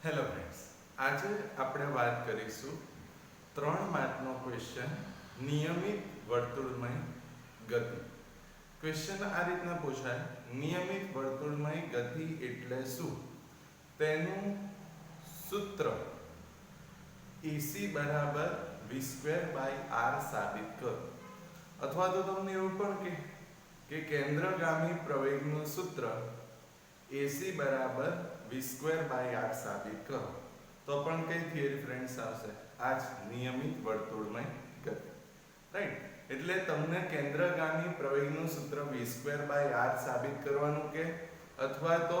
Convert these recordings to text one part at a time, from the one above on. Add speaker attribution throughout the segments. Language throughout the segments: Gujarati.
Speaker 1: હેલો ફ્રેન્ડ્સ, આજે આપણે વાત કરીશું 3 માર્કનો ક્વેશ્ચન નિયમિત વર્તુળમય ગતિ. ક્વેશ્ચન આ રીતના પૂછાય: નિયમિત વર્તુળમય ગતિ એટલે શું? તેનું સૂત્ર AC બરાબર v²/r સાબિત કરો. અથવા તો તમને એવું પણ કે કેન્દ્રગામી પ્રવેગનું સૂત્ર AC બરાબર v²/r સાબિત કરો. તો પણ કઈ થિયરી ફ્રેન્ડ્સ આવશે? આ જ નિયમિત વર્તુળમય ગતિ, રાઈટ? એટલે તમને કેન્દ્રગામી પ્રવેગનું સૂત્ર v²/r સાબિત કરવાનું કે અથવા તો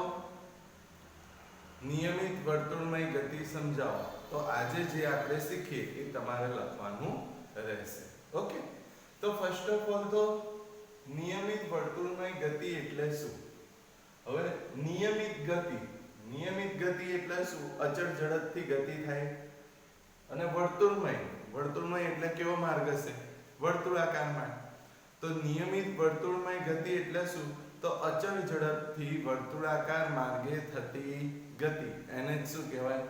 Speaker 1: નિયમિત વર્તુળમય ગતિ સમજાવો. તો આજે જે આપણે શીખીએ એ તમારે લખવાનું રહેશે. ઓકે, તો ફર્સ્ટ ઓફ ઓલ તો નિયમિત વર્તુળમય ગતિ એટલે શું? હવે નિયમિત ગતિ એટલે શું? અચળ ઝડપથી ગતિ થાય. અને વર્તુળમય એટલે કેવો માર્ગ હશે? વર્તુળાકાર માર્ગ. તો નિયમિત વર્તુળમય ગતિ એટલે શું? તો અચળ ઝડપથી વર્તુળાકાર માર્ગે થતી ગતિ. એને જ શું કહેવાય?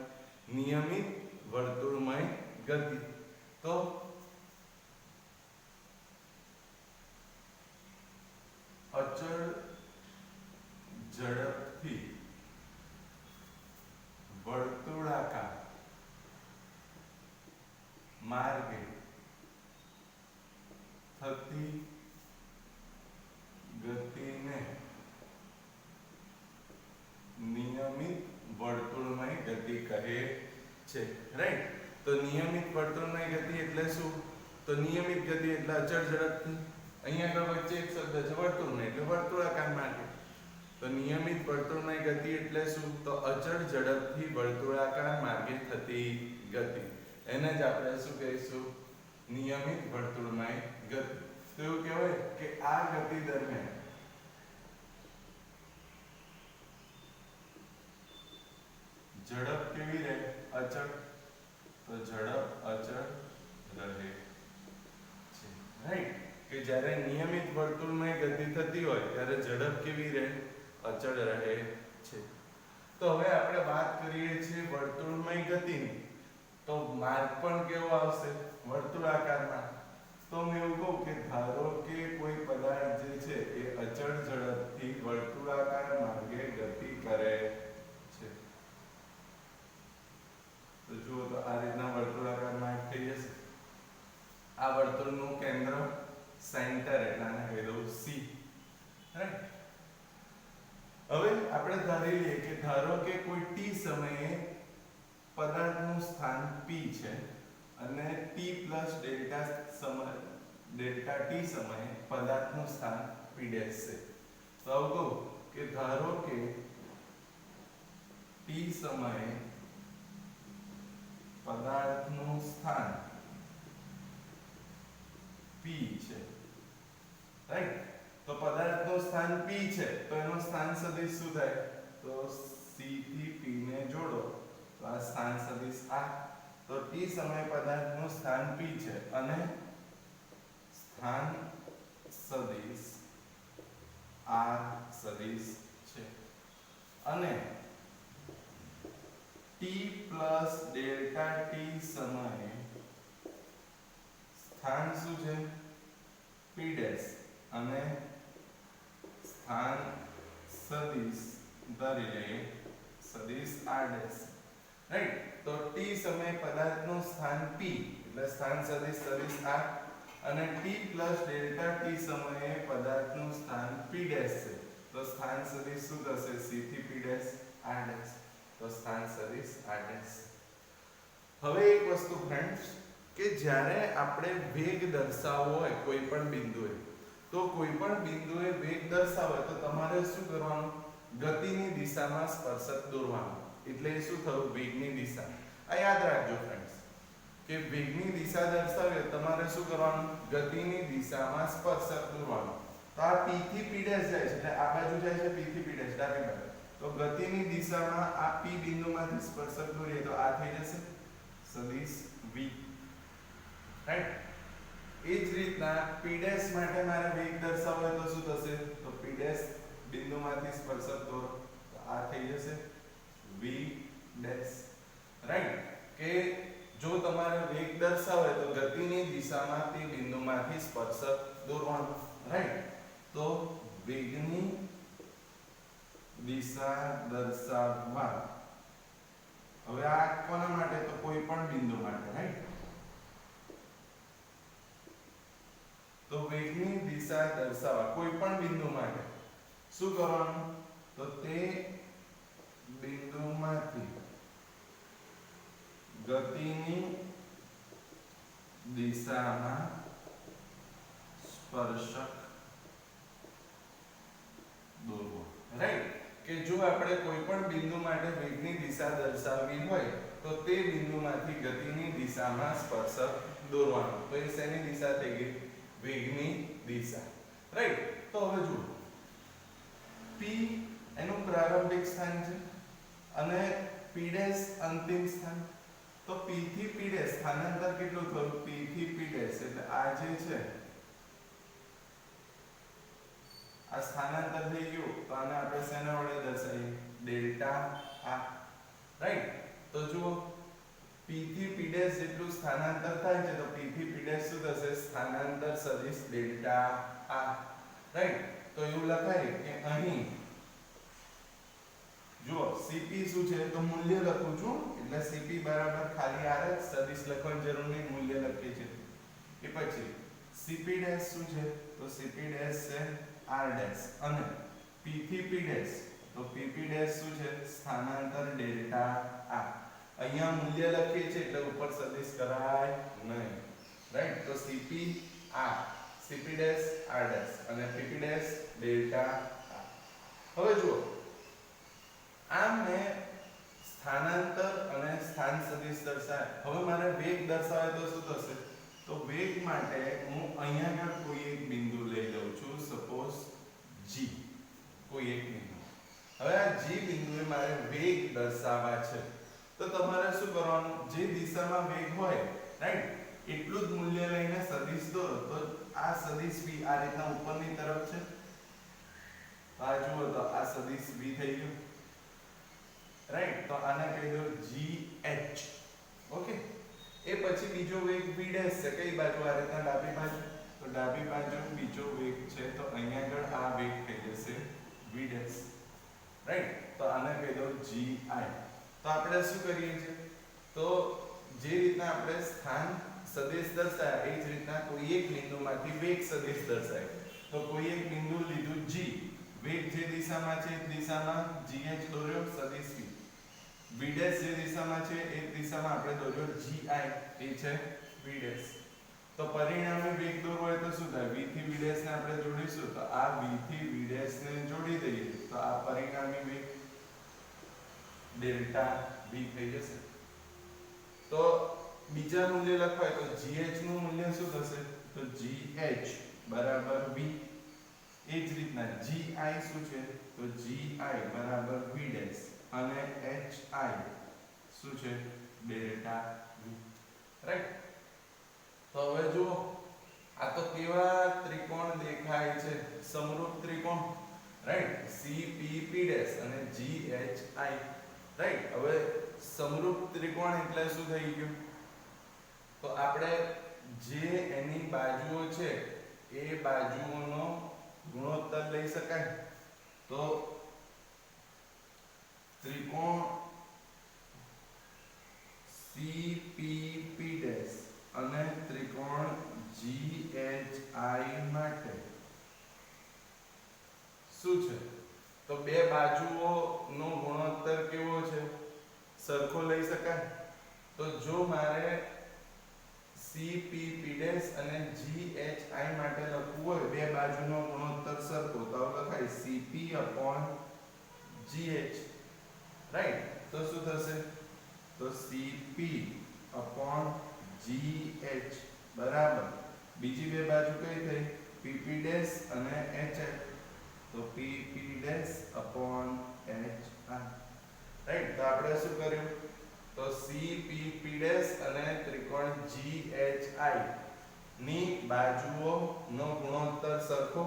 Speaker 1: નિયમિત વર્તુળમય ગતિ. તો અચળ ઝડપથી વર્તુળાકાર માર્ગે થતી ગતિને નિયમિત વર્તુળમય ગતિ કહે છે, રાઈટ? તો નિયમિત વર્તુળમય ગતિ એટલે શું? તો નિયમિત ગતિ એટલે અચળ ઝડપથી. અહીંયા આગળ વચ્ચે એક શબ્દ છે વર્તુળમય, એટલે વર્તુળાકાર માર્ગે. તો નિયમિત વર્તુળમય ગતિ એટલે શું? તો અચળ ઝડપથી વર્તુળાકાર માર્ગે થતી ગતિ. એને જ આપણે શું કહીશું? નિયમિત વર્તુળમય ગતિ. તો એવું કહેવાય કે આ ગતિ દરમિયાન ઝડપ કેવી રહે? અચળ. તો ઝડપ અચળ રહે છે, રાઈટ? કે જ્યારે નિયમિત વર્તુળમય ગતિ થતી હોય ત્યારે ઝડપ કેવી રહે? અચળ રહે છે. તો હવે આપણે વાત કરીએ છીએ વર્તુળમય ગતિની. તો માર્ગ પણ કેવો આવશે? વર્તુળાકાર માર્ગ. તો મેં એવું કહું કે ધારો કે કોઈ પદાર્થ જે છે એ અચળ ઝડપથી વર્તુળાકાર માર્ગે ગતિ કરે છે. તો જુઓ, તો આ રીતના વર્તુળાકાર માર્ગ થઈ જશે. આ વર્તુળનું કેન્દ્ર સેન્ટર એટલે આને કહી દઉં C, રાઈટ? હવે આપણે ધારી લઈએ કે ધારો કે કોઈ t સમયે પદાર્થનું સ્થાન P છે અને t + ડેલ્ટા t સમયે પદાર્થનું સ્થાન P' છે. તો આવું કહું કે ધારો કે t સમયે પદાર્થનું સ્થાન P છે, રાઈટ? તો પદાર્થનું સ્થાન P છે તો એનો સ્થાન સદિશ શું થાય? તો C થી P ને જોડો તો આ સ્થાન સદિશ આ. તો t સમયે પદાર્થનું સ્થાન P છે અને સ્થાન સદિશ R સદિશ છે. અને t + ડેલ્ટા t સમયે સ્થાન શું છે? P' અને સ્થાન સદિશ ધરી લઈએ સદિશ R', રાઈટ? તો t સમયે પદાર્થનું સ્થાન P એટલે સ્થાન સદિશ સદિશ R અને t + ડેલ્ટા t સમયે પદાર્થનું સ્થાન P' છે. તો સ્થાન સદિશ શું થશે? C થી P' R'. તો સ્થાન સદિશ R'. હવે એક વસ્તુ ફ્રેન્ડ્સ, કે જ્યારે આપણે વેગ દર્શાવવો હોય કોઈ પણ બિંદુએ, તો કોઈ પણ બિંદુએ વેગ દર્શાવવો હોય તો તમારે શું કરવાનું? ગતિની દિશામાં સ્પર્શક દોરવાનું. એટલે એ શું થયું? વેગની દિશા. આ યાદ રાખજો ફ્રેન્ડ્સ કે વેગની દિશા દર્શાવીએ તમારે શું કરવાનું? ગતિની દિશામાં સ્પર્શક દોરવાનું. તો આ P થી P' જાય છે એટલે આ બાજુ જાય છે P થી P' ડાબી બાજુ. તો ગતિની દિશામાં આ P બિંદુમાંથી સ્પર્શક દોરીએ તો આ થઈ જશે સદિશ V, રાઈટ? એ જ રીતના P' માટે મારે વેગ દર્શાવવો હોય તો શું થશે? તો P' બિંદુમાંથી સ્પર્શક દોરો તો આ થઈ જશે V ડેશ રાઈટ કે જો તમારે વેગ દર્શાવે તો ગતિની દિશામાં તે બિંદુમાંથી સ્પર્શક દોરવાનો રાઈટ તો વેગની દિશા દર્શાવવા હવે આ કોના માટે તો કોઈ પણ બિંદુ માટે રાઈટ તો વેગની દિશા દર્શાવવા કોઈ પણ બિંદુ માટે શું કરવાનું તો તે બિંદુમાંથી ગતિની દિશામાં સ્પર્શક દોરવો રાઈટ કે જો આપણે કોઈ પણ બિંદુ માટે વેગની દિશા દર્શાવવી હોય તો તે બિંદુમાંથી ગતિની દિશામાં સ્પર્શક દોરવાનો તો એ શેની દિશા થઈ ગઈ વેગની દિશા રાઈટ તો હવે જુઓ P એનું પ્રારંભિક સ્થાન છે અને P' અંતિમ સ્થાન તો P થી P' સ્થાનાંતર કેટલું થયું P થી P' એટલે આ જે છે આ સ્થાનાંતર થઈ ગયું તો આને આપણે શેના વડે દર્શાવીએ ડેલ્ટા આ રાઈટ તો જુઓ P થી P' જેટલું સ્થાનાંતર થાય છે તો P થી P' શું થશે સ્થાનાંતર સદિશ ડેલ્ટા આ રાઈટ તો એવું લખાય કે અહીં જુઓ Cp શું છે તો મૂલ્ય લખું છું એટલે Cp બરાબર ખાલી r જ સદિશ લખવાની જરૂર નહીં મૂલ્ય લખીએ છીએ એ પછી Cp' શું છે તો Cp' છે r' અને P થી P' તો Pp' શું છે સ્થાનાંતર ડેલ્ટા આ અહીંયા મૂલ્ય લખીએ છીએ એટલે ઉપર સદિશ કરાય નહીં રાઈટ તો Cp r Cp' r' અને Pp' ડેલ્ટા r હવે જુઓ આમ મેં સ્થાનાંતર અને સ્થાન સદિશ દર્શાવ્યા હવે મારે વેગ દર્શાવે તો શું થશે તો વેગ માટે હું અહીંયા આગળ કોઈ એક બિંદુ લઈ લઉં છું સપોઝ G કોઈ એક બિંદુ હવે આ G બિંદુએ મારે વેગ દર્શાવવા છે તો તમારે શું કરવાનું જે દિશામાં વેગ હોય રાઈટ એટલું જ મૂલ્ય લઈને સદિશ દોરો તો આ સદિશ v આ રીતના ઉપરની તરફ છે આ જુઓ તો આ સદિશ v થઈ ગયું રાઈટ તો આને કહી દો gh ઓકે એ પછી બીજો વેગ v' છે કઈ બાજુ આ રીતના ડાબી બાજુ તો ડાબી બાજુ બીજો વેગ છે તો અહીંયા આગળ આ વેગ થઈ જશે v' રાઈટ તો આને કહી દો gi તો આપણે શું કરીએ છીએ તો જે રીતના આપણે સ્થાન સદિશ દર્શાવ્યા એ જ રીતના કોઈ એક બિંદુમાંથી વેગ સદિશ દર્શાય તો કોઈ એક બિંદુ લીધું G વેગ જે દિશામાં છે એ દિશામાં gh દોર્યો સદિશ v જે દિશામાં છે એ દિશામાં આપણે દોર્યો gi એ છે v તો પરિણામી વેગ દોરવો હોય તો શું થાય v થી v ને આપણે જોડીશું તો આ v થી v ને જોડી દઈએ તો આ પરિણામી વેગ ડેલ્ટા v થઈ જશે તો બીજા મૂલ્ય લખવાય તો gh નું મૂલ્ય શું થશે તો gh બરાબર v એ જ રીતના gi શું છે તો gi બરાબર v' અને hi શું છે ડેલ્ટા v રાઈટ તો હવે જુઓ આ તો કેવા ત્રિકોણ દેખાય છે સમરૂપ ત્રિકોણ રાઈટ CPP' અને GHI રાઈટ હવે સમરૂપ ત્રિકોણ એટલે શું થઈ ગયું તો આપણે જે એની બાજુઓ છે એ બાજુઓનો ગુણોત્તર લઈ શકાય તો ત્રિકોણ CPP' અને ત્રિકોણ GHI માટે શું છે તો બે બાજુઓનો ગુણોત્તર કેવો છે સરખો લઈ શકાય તો જો મારે CPP' અને GHI માટે લખવું હોય બે બાજુનો ગુણોત્તર સરખો તો લખાય CP/GH રાઈટ તો શું થશે તો CP/GH બરાબર બીજી બે બાજુ કઈ થઈ PP' અને HI તો PP' upon HI રાઈટ તો આપણે શું કર્યું તો CPP' અને ત્રિકોણ GHI ની બાજુઓનો ગુણોત્તર સરખો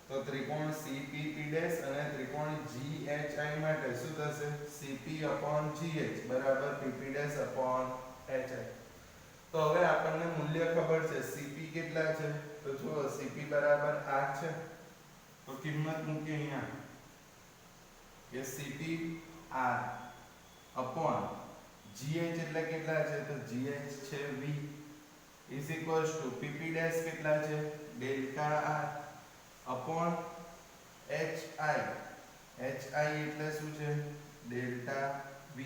Speaker 1: તો ત્રિકોણ CPP' અને ત્રિકોણ GHI માટે શું થશે? CP/GH બરાબર PP'/HI. તો હવે આપણને મૂલ્ય ખબર છે. CP કેટલા છે? તો જુઓ CP બરાબર 8 છે. તો કિંમત મૂકી અહીંયા કે CP R/GH એટલે કેટલા છે? તો GH છે V is equals to PP' કેટલા છે? Delta R upon HI. HI એટલે શું છે? Delta V.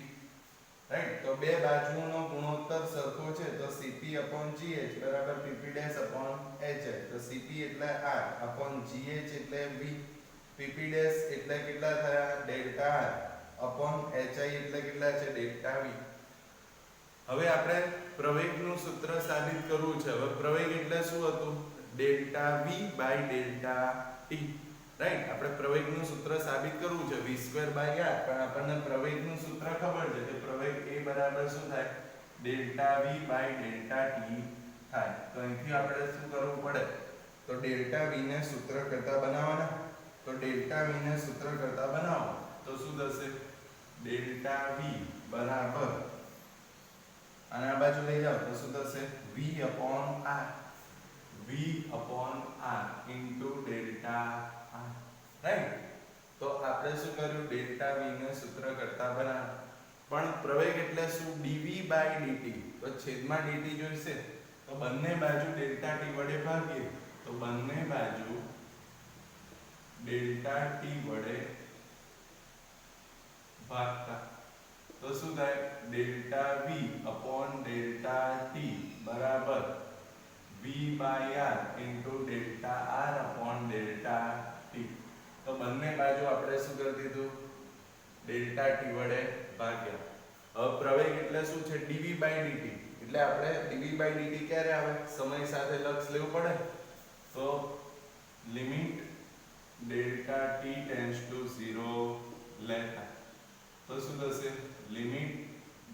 Speaker 1: રાઈટ. તો બે બાજુનો ગુણોત્તર સરખો છે તો CP/GH બરાબર PP'/HI. તો CP એટલે R upon GH એટલે V. PP' એટલે કેટલા થયા? ડેલ્ટા R upon HI એટલે કેટલા છે? Delta V. હવે આપણે પ્રવેગનું સૂત્ર સાબિત કરવું છે. હવે પ્રવેગ એટલે શું હતું? Delta V by delta T. Right. આપણે પ્રવેગનું સૂત્ર સાબિત કરવું છે v²/r, પણ આપણને પ્રવેગનું સૂત્ર ખબર છે કે પ્રવેગ એ બરાબર શું થાય? Delta V by delta T થાય. તો અહીંથી આપણે શું કરવું પડે? તો ડેલ્ટા V ને સૂત્ર કરતા બનાવવાના. તો ડેલ્ટા V ને સૂત્ર કરતા બનાવો તો શું થશે? ડેલ્ટા V બરાબર અને આ બાજુ લઈ જાઓ તો શું થશે? V/R. V/R into delta R. Right. તો આપણે શું કર્યું? ડેલ્ટા V ને સૂત્ર કરતા બનાવ્યું. પણ પ્રવેગ એટલે શું? dv/dt. તો છેદમાં dt જોઈશે તો બંને બાજુ ડેલ્ટા t વડે ભાગીએ તો બંને બાજુ ડેલ્ટા t વડે ભાગતા તો શું થાય? Delta V upon delta t બરાબર V/R into delta R upon delta t. તો બંને બાજુ આપણે શું કરી દીધું? ડેલ્ટા t વડે ભાગ્યા. હવે પ્રવેગ એટલે શું છે? dv/dt. એટલે આપણે dv/dt ક્યારે આવે? સમય સાથે લક્ષ લેવું પડે. તો limit delta t tends to 0 લેતા તો શું થશે? Limit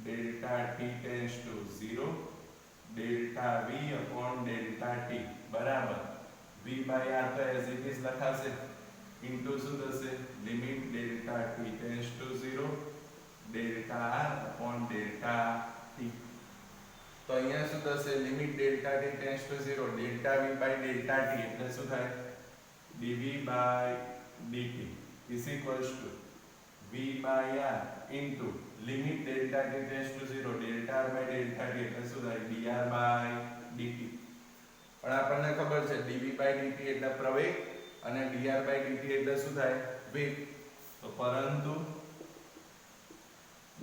Speaker 1: delta t tends to 0 delta V upon delta t બરાબર V/R તો એઝ ઇટ ઇઝ લખાશે ઇન્ટુ શું થશે? Limit delta t tends to 0 delta R upon delta t. તો અહીંયા શું થશે? Limit delta t tends to 0 delta V by delta t એટલે શું થાય? dv/dt is equals to V/R into limit delta t tends to 0 delta R by delta t એટલે શું થાય? dr/dt. પણ આપણને ખબર છે dv/dt એટલે પ્રવેગ અને dr/dt એટલે શું થાય? વેગ. તો પરંતુ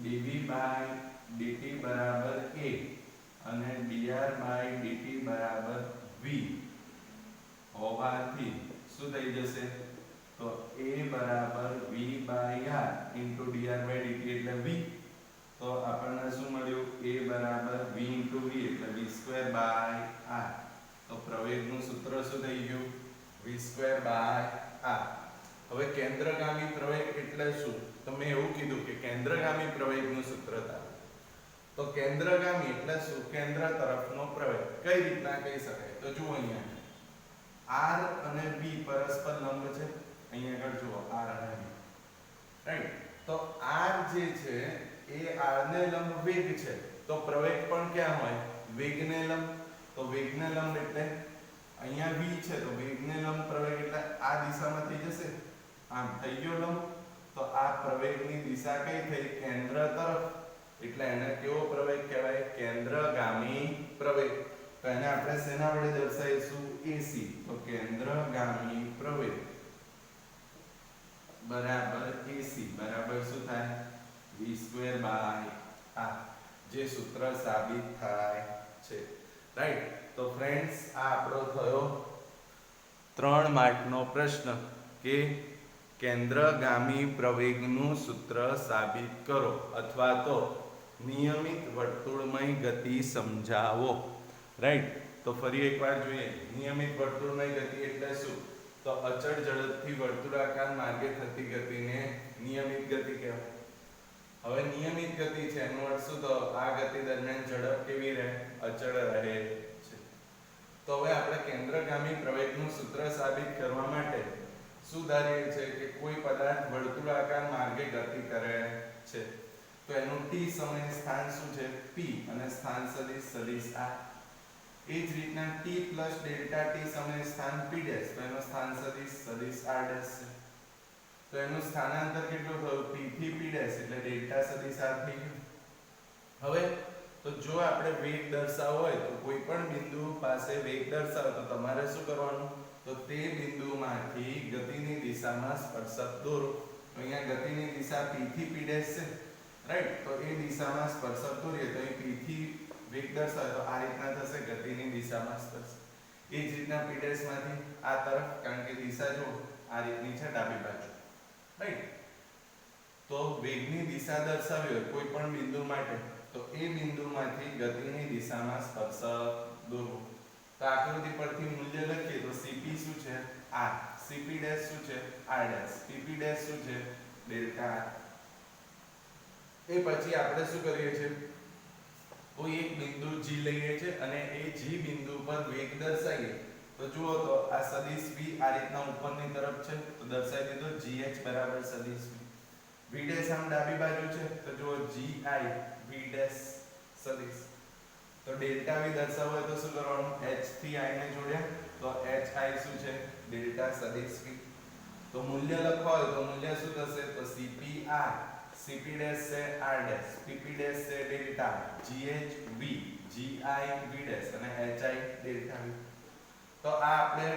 Speaker 1: dv/dt બરાબર a અને dr/dt બરાબર v હોવાથી શું થઈ જશે? તો a બરાબર V/R into dr/dt એટલે v. તો આપણને શું મળ્યું? a બરાબર v into v એટલે v²/r. તો પ્રવેગનું સૂત્ર શું થઈ ગયું? v²/r. હવે કેન્દ્રગામી પ્રવેગ એટલે શું? તો મેં એવું કીધું કે કેન્દ્રગામી પ્રવેગનું સૂત્ર થાય. તો કેન્દ્રગામી એટલે શું? કેન્દ્ર તરફનો પ્રવેગ. કઈ રીતના કહી શકાય? તો જુઓ અહીંયા r અને b પરસ્પર લંબ છે. અહીંયા આગળ જુઓ r અને b. રાઈટ. તો r જે છે એ r ને લંબ વેગ છે. તો પ્રવેગ પણ ક્યાં હોય? વેગને લંબ. તો વેગને લંબ એટલે અહીંયા v છે તો વેગને લંબ પ્રવેગ એટલે આ દિશામાંથી જશે. આમ થઈ ગયો લંબ. તો આ પ્રવેગની દિશા કઈ થઈ? કેન્દ્ર તરફ. એટલે એને કેવો પ્રવેગ કહેવાય? કેન્દ્રગામી પ્રવેગ. તો એને આપણે શેના વડે દર્શાવીશું? AC. તો કેન્દ્રગામી પ્રવેગ બરાબર AC બરાબર શું થાય? v²/r. જે સૂત્ર સાબિત થાય છે. રાઈટ. તો ફ્રેન્ડ્સ આ આપણો થયો 3 માર્કનો પ્રશ્ન કે કેન્દ્રગામી પ્રવેગનું સૂત્ર સાબિત કરો અથવા તો નિયમિત વર્તુળમય ગતિ સમજાવો. રાઈટ. તો ફરી એકવાર જોઈએ. નિયમિત વર્તુળમય ગતિ એટલે શું? તો અચળ ઝડપથી વર્તુળાકાર માર્ગે થતી ગતિને નિયમિત ગતિ કહેવાય. હવે નિયમિત ગતિ છે એનો અર્થ શું? તો આ ગતિ દરમિયાન ઝડપ કેવી રહે? અચળ રહે છે. તો હવે આપણે કેન્દ્રગામી પ્રવેગનું સૂત્ર સાબિત કરવા માટે શું ધારીએ છે કે કોઈ પદાર્થ વર્તુળાકાર માર્ગે ગતિ કરે છે તો એનું t સમય સ્થાન શું છે p અને સ્થાન સદિશ r. એ જ રીતના t + ડેલ્ટા t સમય સ્થાન p' તો એનું સ્થાન સદિશ r' છે. તો એનું સ્થાનાંતર કેટલું થયું p થી p' એટલે ડેલ્ટા સદિશ r થઈ ગયું. હવે તો જો આપણે વેગ દર્શાવવો હોય તો કોઈ પણ બિંદુ પાસે વેગ દર્શાવો તો તમારે શું કરવાનું તો તે બિંદુમાંથી ગતિની દિશામાં સ્પર્શક દોરો. તો અહીંયા ગતિની દિશા p થી p' છે રાઈટ. તો એ દિશામાં સ્પર્શક દોરીએ તો અહીં p થી વેગ દર્શાવે તો આ રીતના થશે ગતિની દિશામાં સ્પર્શક. એ જ રીતના p' માંથી આ તરફ કારણ કે દિશા જો આ રીતની છે ડાબી બાજુ રાઈટ. તો વેગની દિશા દર્શાવી હોય કોઈ પણ બિંદુ માટે તો એ બિંદુમાંથી ગતિની દિશામાં સ્પર્શક દોરો. તો આકૃતિ પરથી મૂલ્ય લખીએ તો cp શું છે r, cp' શું છે r', pp' શું છે ડેલ્ટા r. એ પછી આપણે શું કરીએ છીએ કોઈ એક બિંદુ g લઈએ છીએ અને એ g બિંદુ પર વેગ દર્શાવીએ તો જુઓ તો આ સદિશ v આ રીતના ઉપરની તરફ છે તો દર્શાવી દીધો gh બરાબર સદિશ v. v' આમ ડાબી બાજુ છે તો જુઓ gi v' સદિશ. તો ડેલ્ટા v દર્શાવવો હોય તો શું કરવાનું h થી i ને જોડ્યા તો hi શું છે ડેલ્ટા સદિશ v. તો મૂલ્ય લખવા હોય તો મૂલ્ય શું થશે તો cp r, cp' છે r', pp' છે delta, gh v, gi v' અને hi ડેલ્ટા v. તો આ આપણે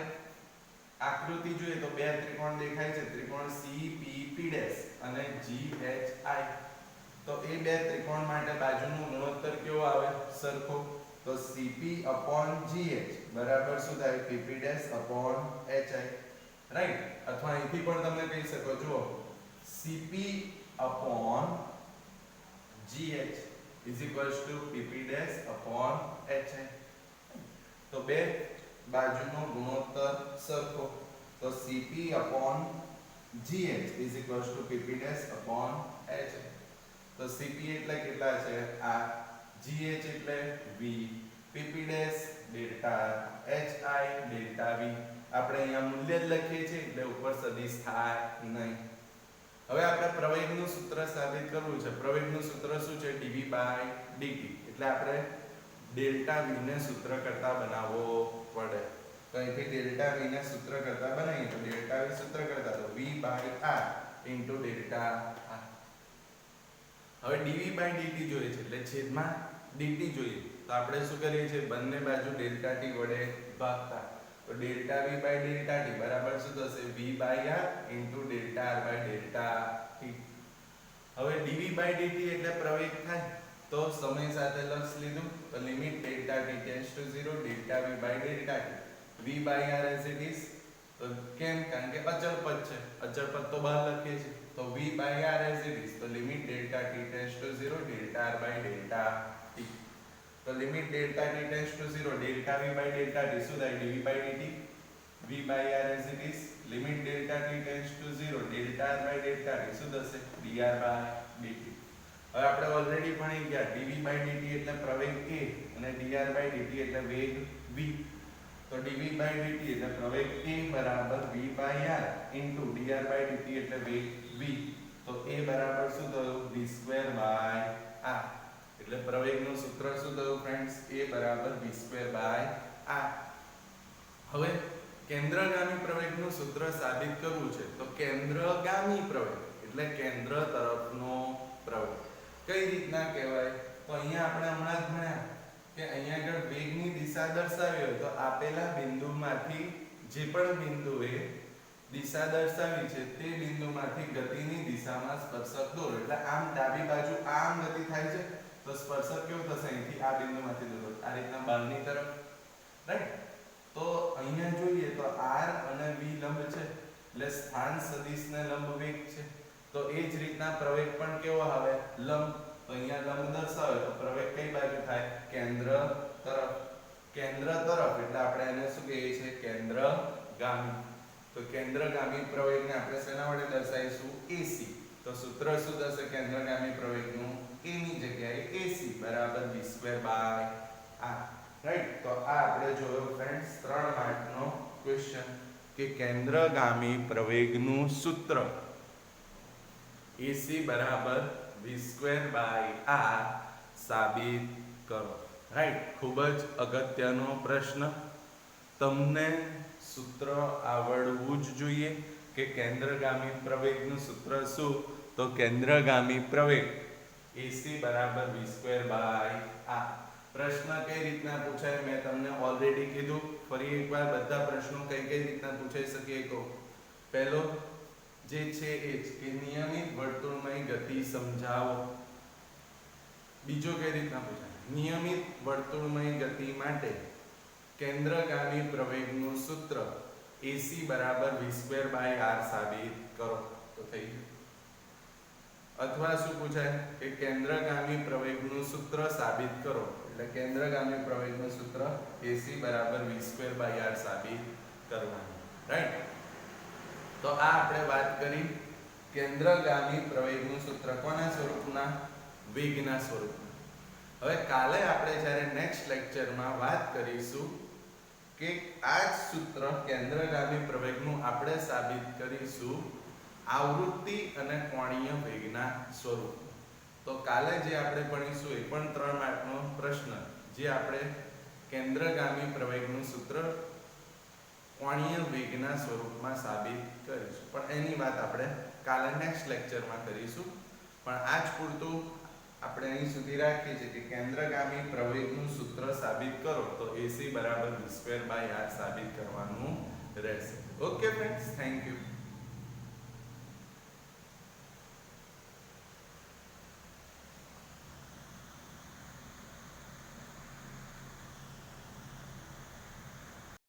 Speaker 1: આકૃતિ જોઈએ તો બે ત્રિકોણ દેખાય છે ત્રિકોણ cpp' અને ghi. તો એ બે ત્રિકોણ માટે બાજુનો ગુણોત્તર કેવો આવે સરખો તો cp/gh બરાબર શું થાય pp' hi રાઈટ. અથવા અહીંથી પણ તમે કહી શકો જુઓ cp/gh pp' hi. તો બે બાજુનો ગુણોત્તર સરખો તો cp/gh pp' hi. તો cp એટલે કેટલા છે આ, gh એટલે v, pp' delta hi delta v. આપણે અહીંયા મૂલ્ય જ લખીએ છીએ એટલે ઉપર સદિશ થાય નહીં. હવે આપણે પ્રવેગનું સૂત્ર સાબિત કરવું છે. પ્રવેગનું સૂત્ર શું છે dv/dt. એટલે આપણે ડેલ્ટા v ને સૂત્ર કરતા બનાવવો પડે. તો અહીંથી ડેલ્ટા v ને સૂત્ર કરતા બનાવીએ તો ડેલ્ટા v સૂત્ર કરતા તો v/r * ડેલ્ટા r. હવે dv/dt જોઈએ છે એટલે છેદમાં dt જોઈએ તો આપણે શું કરીએ છીએ બંને બાજુ ડેલ્ટા t વડે ભાગતા. તો ડેલ્ટા v/ડેલ્ટા t બરાબર શું થશે v/r * ડેલ્ટા r/ડેલ્ટા t. હવે dv/dt એટલે પ્રવેગ થાય તો સમય સાથે લક્ષ લીધું તો limit delta t tends to 0 delta v/ડેલ્ટા t v/r as it is. તો કેમ કારણ કે અચળ પદ છે અચળ પદ તો બહાર લખીએ છીએ તો v/r એઝ ઇટ ઇઝ. તો limit delta t tends to 0 delta r/ડેલ્ટા t. તો limit delta t tends to 0 delta v/ડેલ્ટા t શું થાય dv/dt v/r as it is. Limit delta t tends to 0 delta r/ડેલ્ટા t શું થશે dr/dt. હવે આપણે ઓલરેડી ભણી ગયા dv/dt એટલે પ્રવેગ a અને dr/dt એટલે વેગ v. તો dv/dt એટલે પ્રવેગ a બરાબર v/r * dr/dt એટલે વેગ v. તો a બરાબર શું થયું v²/r. એટલે પ્રવેગનું સૂત્ર શું થયું ફ્રેન્ડ્સ a બરાબર v²/r. હવે કેન્દ્રગામી પ્રવેગનું સૂત્ર સાબિત કરવું છે તો કેન્દ્રગામી પ્રવેગ એટલે કેન્દ્ર તરફનો પ્રવેગ કઈ રીતના કહેવાય તો અહીંયા આપણે હમણાં જ ભણ્યા કે અહીંયા આગળ વેગની દિશા દર્શાવી હોય તો આપેલા બિંદુમાંથી જે પણ બિંદુએ દિશા દર્શાવી છે તે બિંદુમાંથી ગતિની દિશામાં સ્પર્શક દોરો. એટલે આમ ડાબી બાજુ આમ ગતિ થાય છે તો સ્પર્શક કેવો થશે અહીંથી આ બિંદુમાંથી દોરો આ રીતના બહારની તરફ રાઈટ. તો અહીંયા જોઈએ તો r અને v લંબ છે એટલે સ્થાન સદિશને લંબ વેગ છે. તો એ જ રીતના પ્રવેગ પણ કેવો આવે લંબ. તો અહીંયા લંબ દર્શાવે તો પ્રવેગ કઈ બાજુ થાય કેન્દ્ર તરફ. કેન્દ્ર તરફ એટલે આપણે એને શું કહીએ છીએ કેન્દ્રગામી. તો કેન્દ્રગામી પ્રવેગને આપણે શેના વડે દર્શાવીશું AC. તો સૂત્ર શું થશે કેન્દ્રગામી પ્રવેગનું a ની જગ્યાએ AC બરાબર v²/r. રાઈટ. તો આ આપણે જોયો ફ્રેન્ડ્સ 3 માર્કનો ક્વેશ્ચન. કે કેન્દ્રગામી પ્રવેગનું સૂત્ર AC બરાબર v²r સાબિત કરો. રાઈટ, ખૂબ જ અગત્યનો પ્રશ્ન. તમને સૂત્ર આવડવું જ જોઈએ કે કેન્દ્રગામી પ્રવેગનું સૂત્ર શું? તો કેન્દ્રગામી પ્રવેગ AC બરાબર v²r. પ્રશ્ન કઈ રીતના પૂછાય મેં તમને ઓલરેડી કીધું. ફરી એકવાર બધા પ્રશ્નો કઈ રીતના પૂછાઈ શકે કહો. પહેલો જે છે એ કે નિયમિત વર્તુળમય ગતિ સમજાવો. બીજો કઈ રીતના પૂછાય? નિયમિત વર્તુળમય ગતિ માટે કેન્દ્રગામી પ્રવેગનું સૂત્ર AC બરાબર v²r સાબિત કરો. તો થઈ ગયું. અથવા શું પૂછાય કે કેન્દ્રગામી પ્રવેગનું સૂત્ર સાબિત કરો. એટલે કેન્દ્રગામી પ્રવેગનું સૂત્ર AC બરાબર v²r સાબિત કરવાનું. રાઈટ, તો આ આપણે વાત કરી કેન્દ્રગામી પ્રવેગનું સૂત્ર કોના સ્વરૂપના? વેગના સ્વરૂપના. હવે કાલે આપણે જ્યારે નેક્સ્ટ લેક્ચરમાં વાત કરીશું કે આ જ સૂત્ર કેન્દ્રગામી પ્રવેગનું આપણે સાબિત કરીશું આવૃત્તિ અને કોણીય વેગના સ્વરૂપમાં. તો કાલે જે આપણે ભણીશું એ પણ 3 માર્કનો પ્રશ્ન, જે આપણે કેન્દ્રગામી પ્રવેગનું સૂત્ર કોણીય વેગના સ્વરૂપમાં સાબિત કરીશું. પણ એની વાત આપણે કાલે નેક્સ્ટ લેક્ચરમાં કરીશું. પણ આજ પૂરતું આપણે અહીં સુધી રાખીએ છીએ કે કેન્દ્રગામી પ્રવેગનું સૂત્ર સાબિત કરો તો AC બરાબર v²r સાબિત કરવાનું રહેશે. Okay friends, thank you.